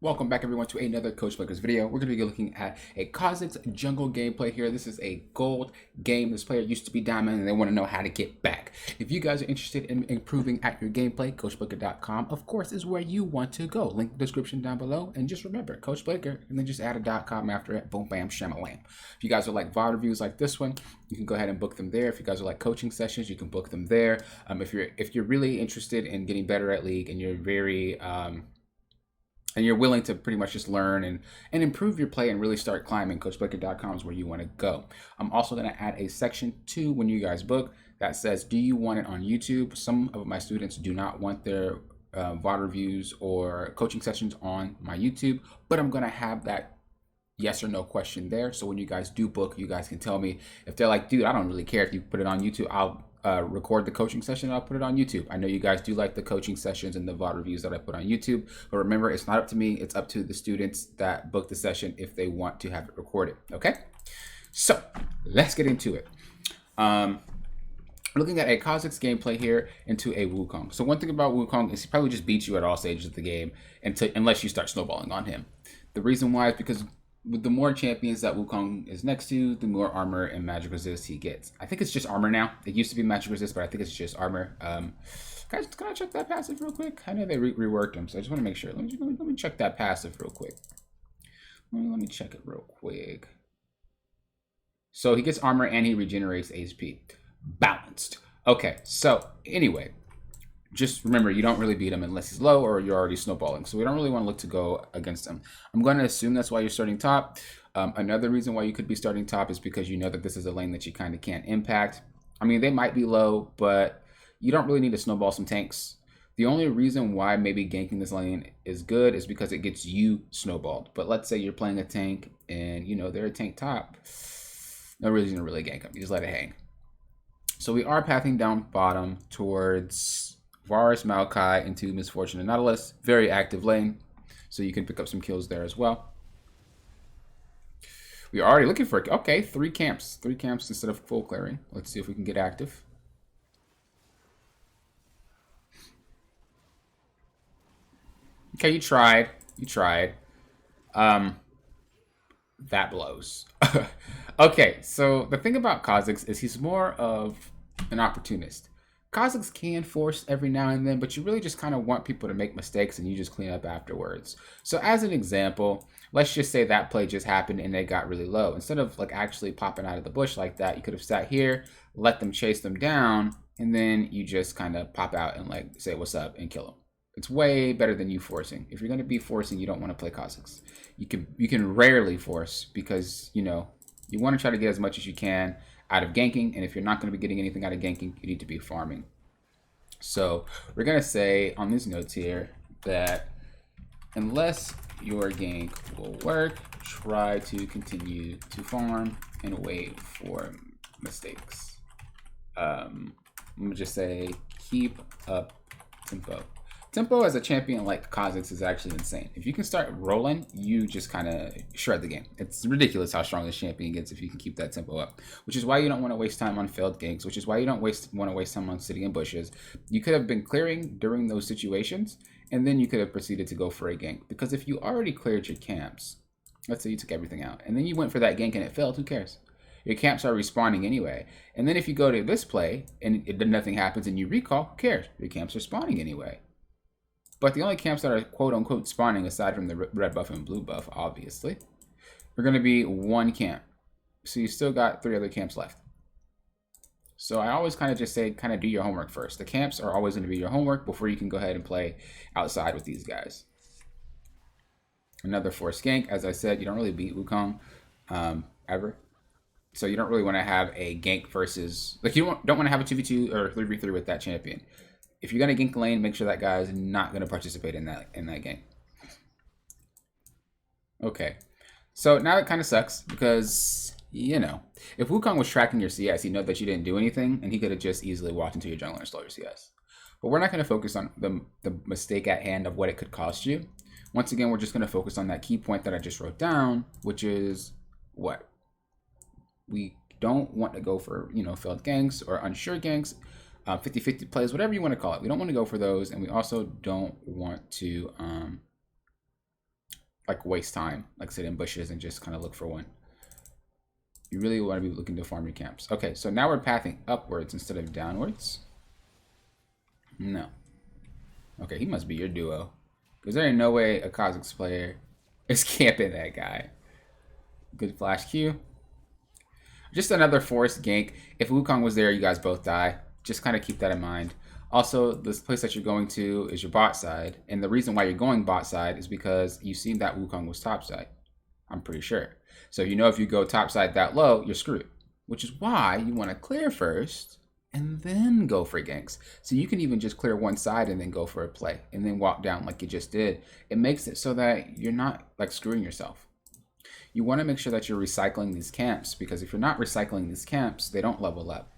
Welcome back everyone to another Coach Blakers video. We're going to be looking at a Kha'Zix jungle gameplay here. This is a gold game. This player used to be diamond and they want to know how to get back. If you guys are interested in improving at your gameplay, CoachBlaker.com of course is where you want to go. Link in the description down below. And just remember, Coach Blaker, and then just add a .com after it. Boom, bam, shamalam. If you guys are like VOD reviews like this one, you can go ahead and book them there. If you guys are like coaching sessions, you can book them there. If you're really interested in getting better at League and you're very and you're willing to pretty much just learn and improve your play and really start climbing, CoachBlaker.com is where you want to go. I'm also going to add a section 2 when you guys book that says, do you want it on YouTube? Some of my students do not want their VOD reviews or coaching sessions on my YouTube, but I'm going to have that yes or no question there. So when you guys do book, you guys can tell me. If they're like, dude, I don't really care if you put it on YouTube, I'll record the coaching session and I'll put it on YouTube. I know you guys do like the coaching sessions and the VOD reviews that I put on YouTube, but remember, it's not up to me. It's up to the students that book the session if they want to have it recorded. Okay, so let's get into it. Looking at a Kha'Zix gameplay here into a Wukong. So one thing about Wukong is he probably just beats you at all stages of the game unless you start snowballing on him. The reason why is because with the more champions that Wukong is next to, the more armor and magic resist he gets. I think it's just armor now. It used to be magic resist, but I think it's just armor. Guys, can I check that passive real quick? I know they reworked him, so I just want to make sure. Let me check that passive real quick. Let me check it real quick. So he gets armor and he regenerates HP. Balanced. Okay, so anyway, just remember, you don't really beat him unless he's low or you're already snowballing. So we don't really want to look to go against him. I'm going to assume that's why you're starting top. Another reason why you could be starting top is because you know that this is a lane that you kind of can't impact. I mean, they might be low, but you don't really need to snowball some tanks. The only reason why maybe ganking this lane is good is because it gets you snowballed. But let's say you're playing a tank and, you know, they're a tank top. No reason to really gank them. You just let it hang. So we are pathing down bottom towards Varus, Maokai into Misfortune and Nautilus. Very active lane, so you can pick up some kills there as well. We're already looking for, okay, 3 camps. 3 camps instead of full clearing. Let's see if we can get active. Okay, you tried. You tried. That blows. Okay, so the thing about Kha'Zix is he's more of an opportunist. Kha'Zix can force every now and then, but you really just kind of want people to make mistakes and you just clean up afterwards. So as an example, let's just say that play just happened and they got really low. Instead of like actually popping out of the bush like that, you could have sat here, let them chase them down, and then you just kind of pop out and like say what's up and kill them. It's way better than you forcing. If you're going to be forcing, you don't want to play Kha'Zix. You can rarely force because, you know, you want to try to get as much as you can out of ganking, and if you're not going to be getting anything out of ganking, you need to be farming. So we're going to say on these notes here that unless your gank will work, try to continue to farm and wait for mistakes. I'm going to just say keep up tempo. Tempo as a champion like Kha'Zix is actually insane. If you can start rolling, you just kind of shred the game. It's ridiculous how strong this champion gets if you can keep that tempo up. Which is why you don't want to waste time on failed ganks, which is why you don't want to waste time on sitting in bushes. You could have been clearing during those situations, and then you could have proceeded to go for a gank. Because if you already cleared your camps, let's say you took everything out, and then you went for that gank and it failed, who cares? Your camps are respawning anyway. And then if you go to this play, and nothing happens and you recall, who cares? Your camps are spawning anyway. But the only camps that are quote-unquote spawning, aside from the red buff and blue buff, obviously, are going to be 1 camp. So you still got 3 other camps left. So I always kind of just say, kind of do your homework first. The camps are always going to be your homework before you can go ahead and play outside with these guys. Another forced gank. As I said, you don't really beat Wukong ever. So you don't really want to have a gank versus... Like, you don't want to have a 2v2 or 3v3 with that champion. If you're going to gank lane, make sure that guy is not going to participate in that gank. Okay. So now it kind of sucks because, you know, if Wukong was tracking your CS, he'd know that you didn't do anything, and he could have just easily walked into your jungle and stole your CS. But we're not going to focus on the mistake at hand of what it could cost you. Once again, we're just going to focus on that key point that I just wrote down, which is what? We don't want to go for, you know, failed ganks or unsure ganks. 50-50 plays, whatever you want to call it. We don't want to go for those, and we also don't want to like waste time, like sit in bushes and just kind of look for one. You really want to be looking to farm your camps. Okay, so now we're pathing upwards instead of downwards. No. Okay, he must be your duo. Because there ain't no way a Kha'Zix player is camping that guy. Good flash Q. Just another forced gank. If Wukong was there, you guys both die. Just kind of keep that in mind. Also, this place that you're going to is your bot side. And the reason why you're going bot side is because you've seen that Wukong was top side. I'm pretty sure. So you know if you go top side that low, you're screwed. Which is why you want to clear first and then go for ganks. So you can even just clear one side and then go for a play and then walk down like you just did. It makes it so that you're not like screwing yourself. You want to make sure that you're recycling these camps, because if you're not recycling these camps, they don't level up.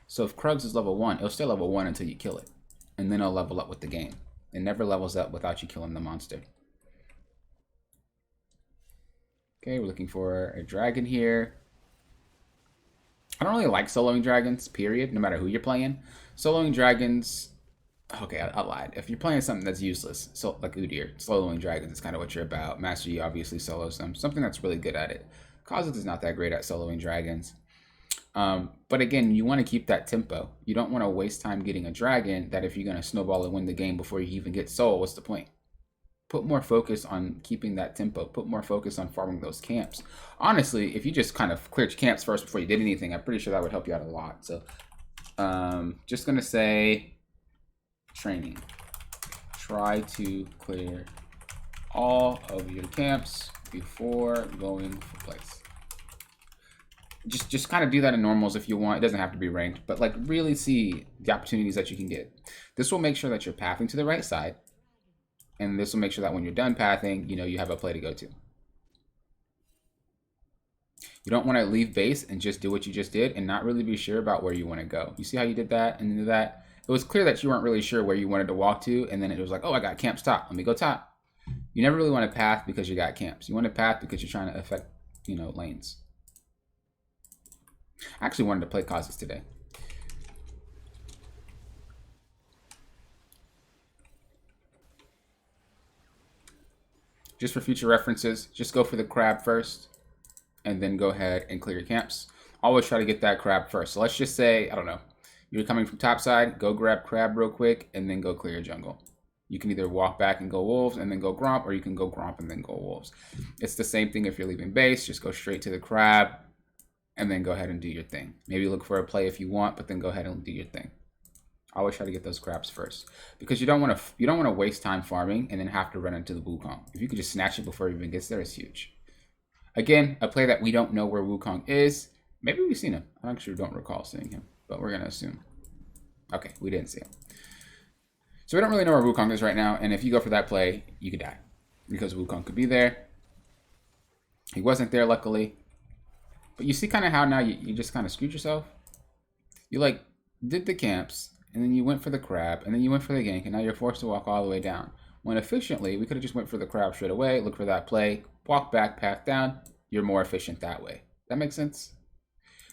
So if Kha'Zix is level 1, it'll stay level 1 until you kill it. And then it'll level up with the game. It never levels up without you killing the monster. Okay, we're looking for a dragon here. I don't really like soloing dragons, period, no matter who you're playing. Soloing dragons... Okay, I lied. If you're playing something that's useless, so like Udyr, soloing dragons is kind of what you're about. Master Yi obviously solos them. Something that's really good at it. Kha'Zix is not that great at soloing dragons. But again, you want to keep that tempo. You don't want to waste time getting a dragon that if you're going to snowball and win the game before you even get soul, what's the point? Put more focus on keeping that tempo. Put more focus on farming those camps. Honestly, if you just kind of cleared your camps first before you did anything, I'm pretty sure that would help you out a lot. So, just going to say... training. Try to clear all of your camps before going for place. Just kind of do that in normals if you want. It doesn't have to be ranked, but like really see the opportunities that you can get. This will make sure that you're pathing to the right side, and this will make sure that when you're done pathing, you know you have a play to go to. You don't want to leave base and just do what you just did and not really be sure about where you want to go. You see how you did that and did that? It was clear that you weren't really sure where you wanted to walk to, and then it was like, oh, I got camps top. Let me go top. You never really want to path because you got camps. You want to path because you're trying to affect, you know, lanes. I actually wanted to play Kha'Zix today. Just for future references, just go for the crab first, and then go ahead and clear your camps. Always try to get that crab first. So let's just say, I don't know, you're coming from top side, go grab crab real quick, and then go clear your jungle. You can either walk back and go wolves and then go gromp, or you can go gromp and then go wolves. It's the same thing if you're leaving base. Just go straight to the crab and then go ahead and do your thing. Maybe look for a play if you want, but then go ahead and do your thing. Always try to get those crabs first, because you don't want to waste time farming and then have to run into the Wukong. If you could just snatch it before it even gets there, it's huge. Again, a play that we don't know where Wukong is. Maybe we've seen him. I actually don't recall seeing him, but we're gonna assume. Okay, we didn't see him. So we don't really know where Wukong is right now, and if you go for that play, you could die. Because Wukong could be there. He wasn't there, luckily. But you see kind of how now you just kind of screwed yourself? You, like, did the camps, and then you went for the crab, and then you went for the gank, and now you're forced to walk all the way down. When efficiently, we could have just went for the crab straight away, look for that play, walk back, path down. You're more efficient that way. That makes sense?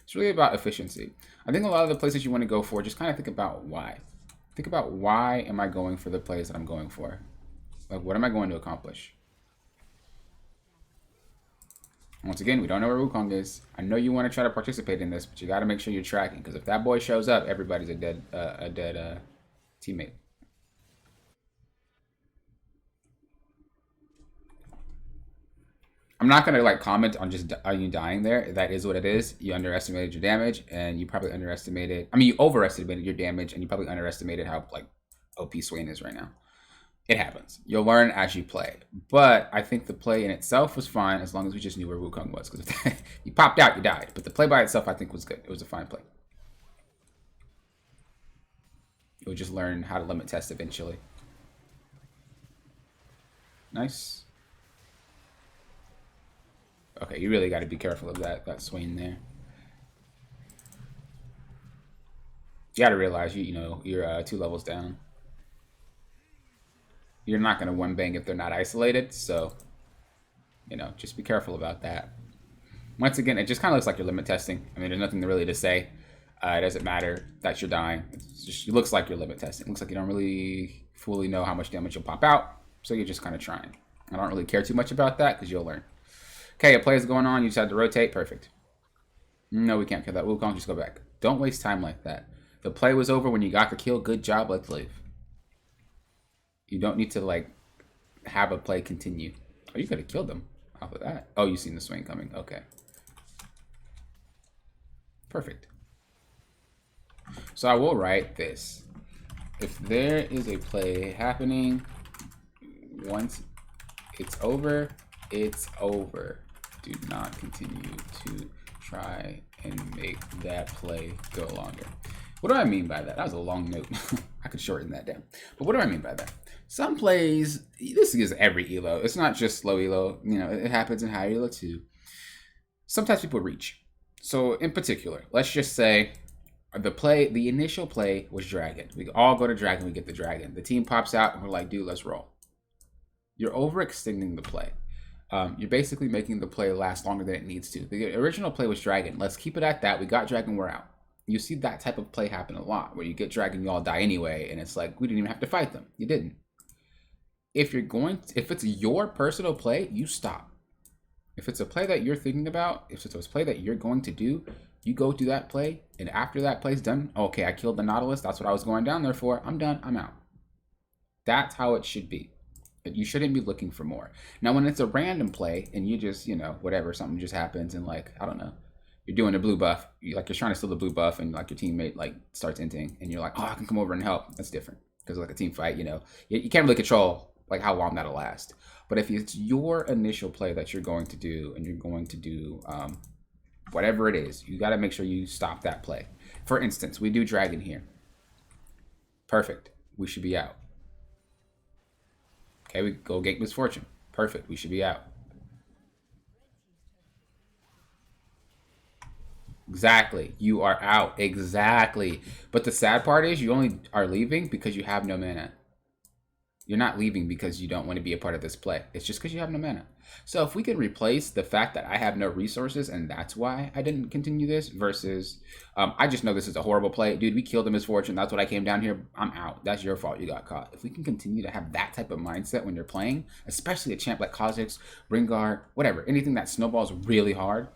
It's really about efficiency. I think a lot of the places you want to go for, just kind of think about why. Think about why am I going for the plays that I'm going for? Like, what am I going to accomplish? Once again, we don't know where Wukong is. I know you want to try to participate in this, but you got to make sure you're tracking, because if that boy shows up, everybody's a dead teammate. I'm not gonna like comment on just are you dying there. That is what it is. You underestimated your damage, and you probably underestimated. I mean, you overestimated your damage, and you probably underestimated how like OP Swain is right now. It happens. You'll learn as you play. But I think the play in itself was fine as long as we just knew where Wukong was. Because if you popped out, you died. But the play by itself, I think, was good. It was a fine play. You'll just learn how to limit test eventually. Nice. Okay, you really got to be careful of that Swain there. You got to realize you're 2 levels down. You're not going to one bang if they're not isolated, so just be careful about that. Once again, it just kind of looks like you're limit testing. I mean, there's nothing really to say. It doesn't matter that you're dying. It looks like you're limit testing. It looks like you don't really fully know how much damage you'll pop out, so you're just kind of trying. I don't really care too much about that because you'll learn. Okay, a play is going on. You just have to rotate. Perfect. No, we can't kill that. Wukong, just go back. Don't waste time like that. The play was over when you got the kill. Good job. Let's leave. You don't need to, like, have a play continue. Oh, you could have killed them off of that. Oh, you seen the swing coming. Okay. Perfect. So I will write this. If there is a play happening, once it's over, it's over. Do not continue to try and make that play go longer. What do I mean by that? That was a long note. I could shorten that down. But what do I mean by that? Some plays, this is every elo. It's not just slow elo. You know, it happens in high elo too. Sometimes people reach. So in particular, let's just say the initial play was dragon. We all go to dragon, we get the dragon. The team pops out and we're like, dude, let's roll. You're overextending the play. You're basically making the play last longer than it needs to. The original play was dragon. Let's keep it at that. We got dragon, we're out. You see that type of play happen a lot, where you get dragon, you all die anyway, and it's like, we didn't even have to fight them. You didn't. If it's your personal play, you stop. If it's a play that you're thinking about, if it's a play that you're going to do, you go do that play, and after that play's done, okay, I killed the Nautilus, that's what I was going down there for, I'm done, I'm out. That's how it should be. You shouldn't be looking for more. Now, when it's a random play, and you just, whatever, something just happens, and like, I don't know, you're doing a blue buff, you're trying to steal the blue buff, and like your teammate like starts inting, and you're like, oh, I can come over and help. That's different, because like a team fight, you can't really control like how long that'll last. But if it's your initial play that you're going to do, and you're going to do whatever it is, you got to make sure you stop that play. For instance, we do dragon here. Perfect. We should be out. Okay, we go Gate Misfortune. Perfect. We should be out. Exactly. You are out. Exactly. But the sad part is you only are leaving because you have no mana. You're not leaving because you don't want to be a part of this play. It's just because you have no mana. So if we can replace the fact that I have no resources and that's why I didn't continue this versus I just know this is a horrible play. Dude, we killed the Misfortune. That's what I came down here. I'm out. That's your fault. You got caught. If we can continue to have that type of mindset when you're playing, especially a champ like Kha'Zix, Ringar, whatever, anything that snowballs really hard,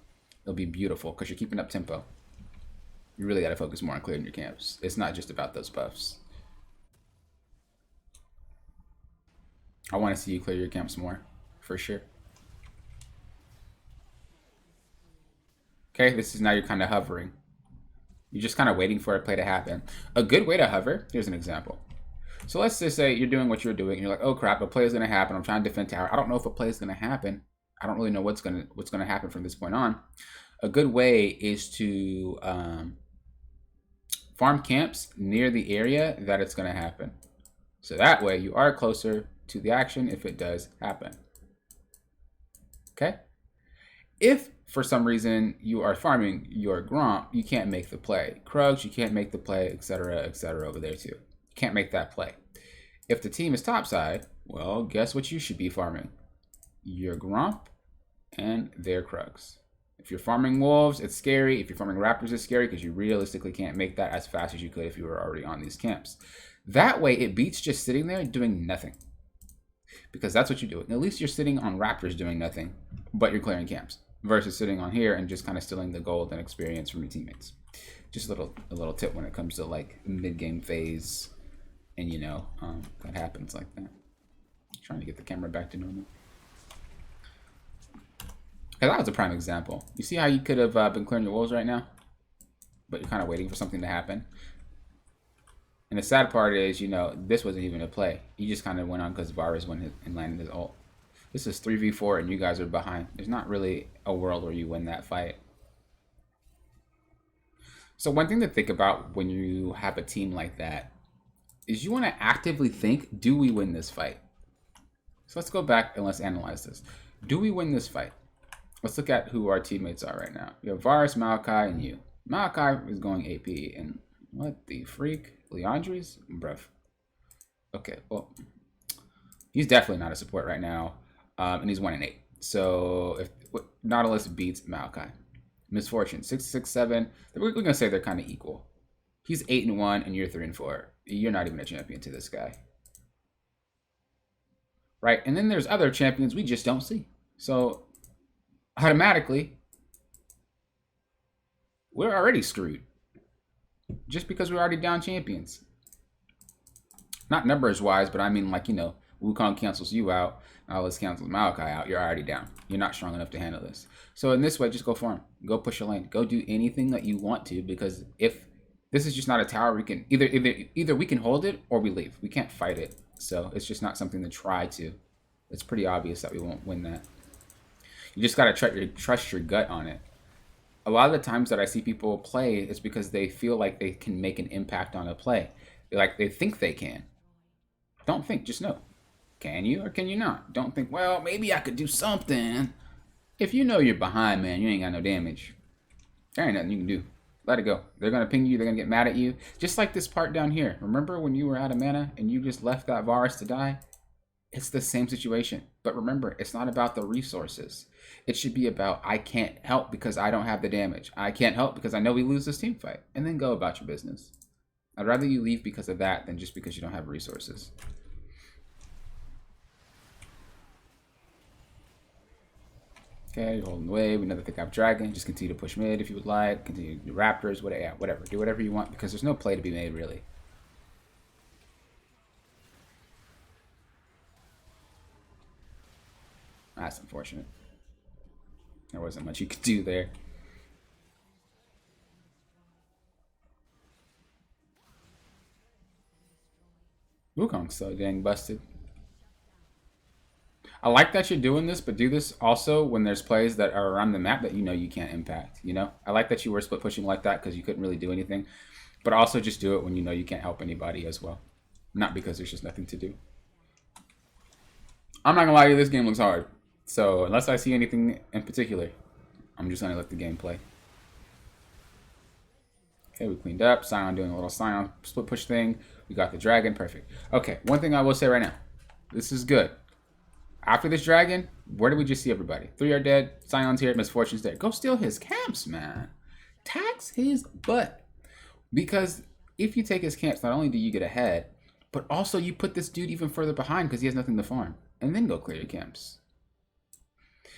it'll be beautiful because you're keeping up tempo. You really got to focus more on clearing your camps. It's not just about those buffs. I want to see you clear your camps more, for sure. Okay, this is now you're kind of hovering. You're just kind of waiting for a play to happen. A good way to hover, here's an example. So let's just say you're doing what you're doing, and you're like, oh crap, a play is going to happen. I'm trying to defend tower. I don't know if a play is going to happen. I don't really know what's going to happen from this point on. A good way is to farm camps near the area that it's going to happen. So that way you are closer to the action if it does happen. Okay? If for some reason you are farming your Gromp, you can't make the play. Krugs, you can't make the play, etc., over there too. You can't make that play. If the team is topside, well, guess what you should be farming? Your Gromp and their Krugs. If you're farming Wolves, it's scary. If you're farming Raptors, it's scary because you realistically can't make that as fast as you could if you were already on these camps. That way, it beats just sitting there doing nothing. Because that's what you're doing. At least you're sitting on Raptors doing nothing, but you're clearing camps. Versus sitting on here and just kind of stealing the gold and experience from your teammates. Just a little tip when it comes to like mid-game phase. And that happens like that. Trying to get the camera back to normal. That was a prime example. You see how you could have been clearing your wolves right now? But you're kind of waiting for something to happen. And the sad part is, this wasn't even a play. You just kind of went on because Varus went and landed his ult. This is 3v4 and you guys are behind. There's not really a world where you win that fight. So one thing to think about when you have a team like that is you want to actively think, do we win this fight? So let's go back and let's analyze this. Do we win this fight? Let's look at who our teammates are right now. You have Varus, Maokai, and you. Maokai is going AP, and what the freak? Leandri's? Bruv. Okay, well, he's definitely not a support right now, and he's 1-8. So if Nautilus beats Maokai, Misfortune 6-6-7, we're gonna say they're kind of equal. He's 8-1, and you're 3-4. You're not even a champion to this guy. right? And then there's other champions we just don't see. So automatically, we're already screwed just because we're already down champions. Not numbers wise, but I mean, like, you know, Wukong cancels you out, Alice cancels Maokai out, you're already down. You're not strong enough to handle this. So in this way, just go farm. Go push your lane. Go do anything that you want to, because if this is just not a tower, we can either we can hold it or we leave. We can't fight it. So it's just not something to try to. It's pretty obvious that we won't win that. You just gotta trust your gut on it. A lot of the times that I see people play, it's because they feel like they can make an impact on a play. They think they can. Don't think, just know. Can you or can you not? Don't think, well, maybe I could do something. If you know you're behind, man, you ain't got no damage. There ain't nothing you can do. Let it go. They're going to ping you. They're going to get mad at you. Just like this part down here. Remember when you were out of mana and you just left that Varus to die? It's the same situation. But remember, it's not about the resources. It should be about, I can't help because I don't have the damage. I can't help because I know we lose this team fight. And then go about your business. I'd rather you leave because of that than just because you don't have resources. Okay, you're holding the wave. We never think I have dragon. Just continue to push mid if you would like. Continue to do raptors, whatever. Yeah, whatever. Do whatever you want because there's no play to be made, really. That's unfortunate. There wasn't much you could do there. Wukong's so dang busted. I like that you're doing this, but do this also when there's plays that are around the map that you know you can't impact, you know? I like that you were split pushing like that because you couldn't really do anything. But also just do it when you know you can't help anybody as well. Not because there's just nothing to do. I'm not gonna lie to you, this game looks hard. So unless I see anything in particular, I'm just gonna let the game play. Okay, we cleaned up. Sion doing a little Sion split push thing. We got the dragon, perfect. Okay, one thing I will say right now. This is good. After this dragon, where did we just see everybody? 3 are dead. Sion's here. Misfortune's dead. Go steal his camps, man. Tax his butt. Because if you take his camps, not only do you get ahead, but also you put this dude even further behind because he has nothing to farm. And then go clear your camps.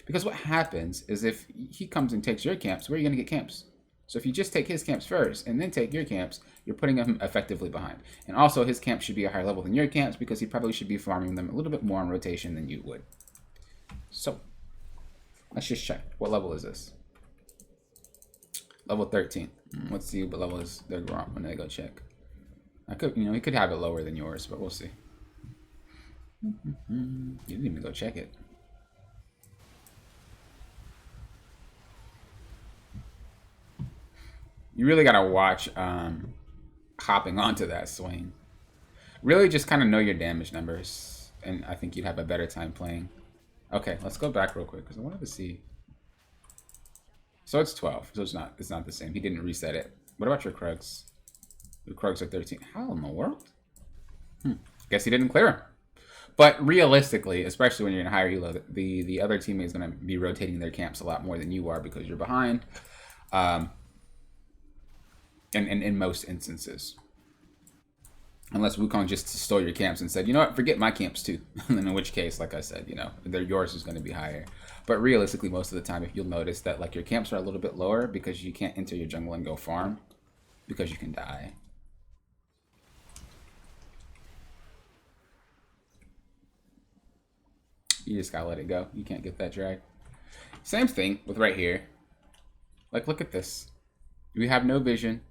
Because what happens is if he comes and takes your camps, where are you going to get camps? So if you just take his camps first and then take your camps, you're putting him effectively behind. And also his camps should be a higher level than your camps because he probably should be farming them a little bit more on rotation than you would. So let's just check. What level is this? Level 13. Let's see what level is their Gromp when they go check. I could, you know, he could have it lower than yours, but we'll see. You didn't even go check it. You really gotta watch hopping onto that swing. Really just kind of know your damage numbers, and I think you'd have a better time playing. Okay, let's go back real quick because I wanted to see. So it's 12, so it's not the same. He didn't reset it. What about your Krugs? Your Krugs are 13. How in the world? Guess he didn't clear him. But realistically, especially when you're in higher elo, the other teammate is going to be rotating their camps a lot more than you are because you're behind. In most instances. Unless Wukong just stole your camps and said, you know what, forget my camps too. In which case, like I said, you know, yours is going to be higher. But realistically, most of the time, if you'll notice that like your camps are a little bit lower because you can't enter your jungle and go farm because you can die. You just gotta let it go. You can't get that drag. Same thing with right here. Like, look at this. We have no vision.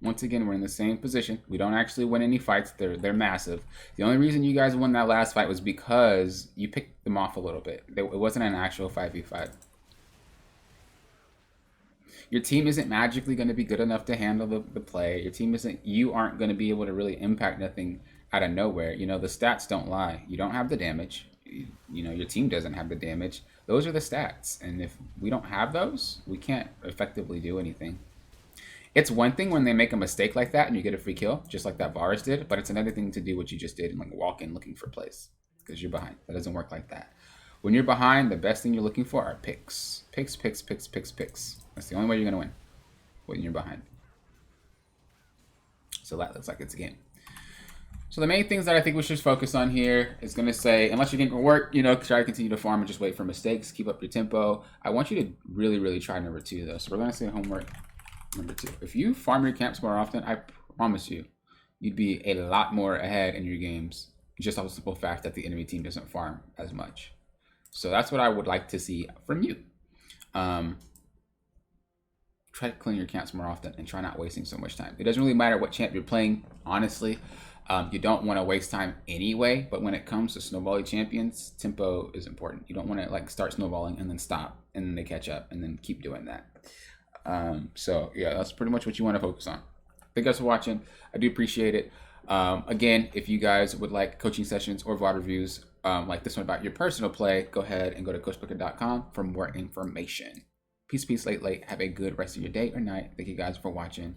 Once again, we're in the same position. We don't actually win any fights. They're massive. The only reason you guys won that last fight was because you picked them off a little bit. It wasn't an actual 5v5. Your team isn't magically going to be good enough to handle the play. Your team isn't. You aren't going to be able to really impact nothing out of nowhere. You know, the stats don't lie. You don't have the damage. You know, your team doesn't have the damage. Those are the stats. And if we don't have those, we can't effectively do anything. It's one thing when they make a mistake like that and you get a free kill, just like that Varus did, but it's another thing to do what you just did and like walk in looking for plays because you're behind. That doesn't work like that. When you're behind, the best thing you're looking for are picks. Picks. That's the only way you're going to win when you're behind. So that looks like it's a game. So the main things that I think we should focus on here is going to say, unless you're getting work, try to continue to farm and just wait for mistakes. Keep up your tempo. I want you to really, really try number 2 though. So we're going to say homework number 2. If you farm your camps more often, I promise you'd be a lot more ahead in your games. Just off the simple fact that the enemy team doesn't farm as much. So that's what I would like to see from you. Try to clean your camps more often and try not wasting so much time. It doesn't really matter what champ you're playing, honestly. You don't want to waste time anyway, but when it comes to snowbally champions, tempo is important. You don't want to like start snowballing and then stop and then they catch up and then keep doing that. So yeah, that's pretty much what you want to focus on. Thank you guys for watching. I do appreciate it. Again, if you guys would like coaching sessions or VOD reviews like this one about your personal play, go ahead and go to coachbooker.com for more information. Peace, late. Have a good rest of your day or night. Thank you guys for watching.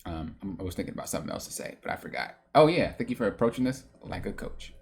I was thinking about something else to say, but I forgot. Oh yeah, thank you for approaching this like a coach.